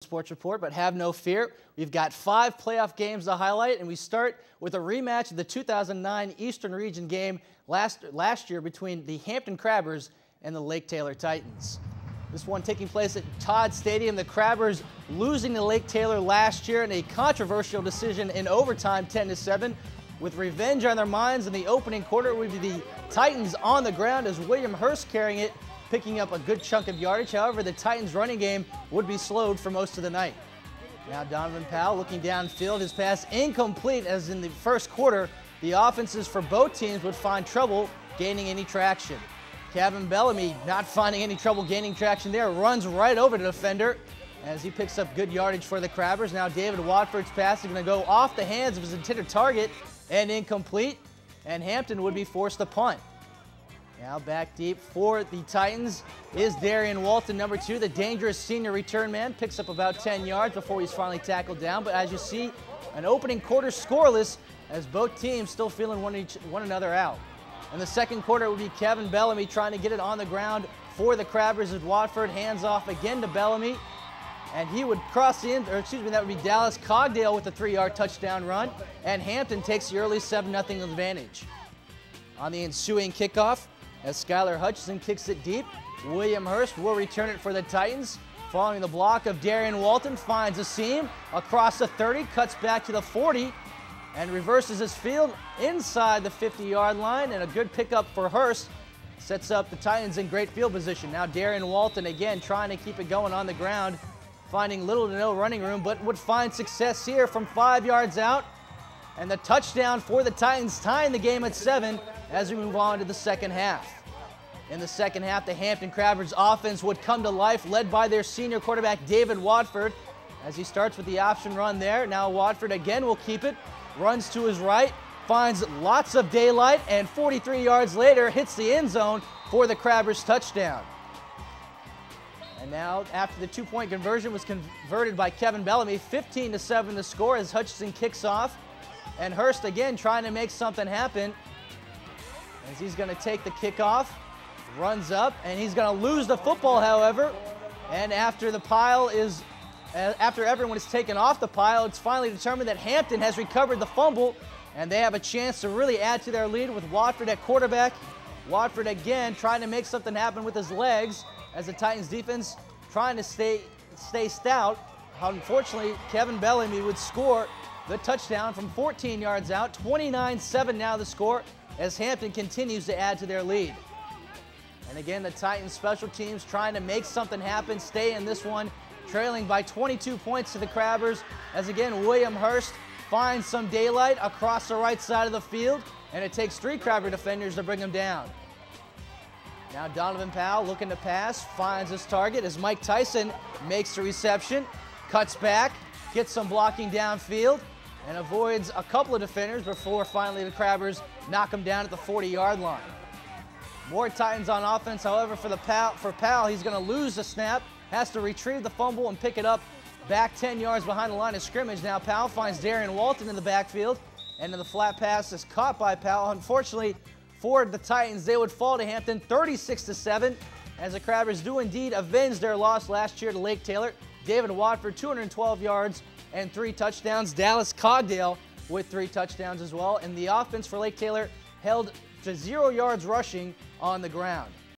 Sports Report, but have no fear. We've got 5 playoff games to highlight, and we start with a rematch of the 2009 Eastern Region game last year between the Hampton Crabbers and the Lake Taylor Titans. This one taking place at Todd Stadium. The Crabbers losing to Lake Taylor last year in a controversial decision in overtime, 10-7. With revenge on their minds in the opening quarter, would be the Titans on the ground as William Hurst carrying it, picking up a good chunk of yardage. However, the Titans' running game would be slowed for most of the night. Now Donovan Powell looking downfield, his pass incomplete, as in the first quarter, the offenses for both teams would find trouble gaining any traction. Kevin Bellamy not finding any trouble gaining traction there, runs right over the defender as he picks up good yardage for the Crabbers. Now David Watford's pass is going to go off the hands of his intended target and incomplete, and Hampton would be forced to punt. Now back deep for the Titans is Darian Walton, number 2, the dangerous senior return man. Picks up about 10 yards before he's finally tackled down. But as you see, an opening quarter scoreless as both teams still feeling one another out. In the second quarter, it would be Kevin Bellamy trying to get it on the ground for the Crabbers as Watford hands off again to Bellamy. And he would cross the that would be Dallas Cogdale with a 3-yard touchdown run. And Hampton takes the early 7-0 advantage. On the ensuing kickoff, as Skylar Hutchison kicks it deep, William Hurst will return it for the Titans. Following the block of Darian Walton, finds a seam across the 30, cuts back to the 40, and reverses his field inside the 50-yard line. And a good pickup for Hurst sets up the Titans in great field position. Now Darian Walton again trying to keep it going on the ground, finding little to no running room, but would find success here from 5 yards out. And the touchdown for the Titans, tying the game at 7 as we move on to the second half. In the second half, the Hampton Crabbers offense would come to life, led by their senior quarterback, David Watford, as he starts with the option run there. Now Watford again will keep it, runs to his right, finds lots of daylight, and 43 yards later hits the end zone for the Crabbers touchdown. And now, after the 2-point conversion was converted by Kevin Bellamy, 15-7 the score as Hutchison kicks off. And Hurst again trying to make something happen as he's going to take the kickoff, runs up, and he's going to lose the football, however. And after everyone is taken off the pile, it's finally determined that Hampton has recovered the fumble, and they have a chance to really add to their lead with Watford at quarterback. Watford again trying to make something happen with his legs as the Titans defense trying to stay stout. Unfortunately, Kevin Bellamy would score the touchdown from 14 yards out. 29-7 now the score as Hampton continues to add to their lead. And again, the Titans special teams trying to make something happen, stay in this one, trailing by 22 points to the Crabbers, as again, William Hurst finds some daylight across the right side of the field, and it takes 3 Crabber defenders to bring him down. Now Donovan Powell looking to pass, finds his target as Mike Tyson makes the reception, cuts back, gets some blocking downfield, and avoids a couple of defenders before finally the Crabbers knock him down at the 40-yard line. More Titans on offense, however, for Powell, he's going to lose the snap, has to retrieve the fumble and pick it up back 10 yards behind the line of scrimmage. Now Powell finds Darian Walton in the backfield, and then the flat pass is caught by Powell. Unfortunately for the Titans, they would fall to Hampton 36-7 as the Crabbers do indeed avenge their loss last year to Lake Taylor. David Watford, 212 yards and 3 touchdowns. Dallas Cogdale with 3 touchdowns as well. And the offense for Lake Taylor held to 0 yards rushing on the ground.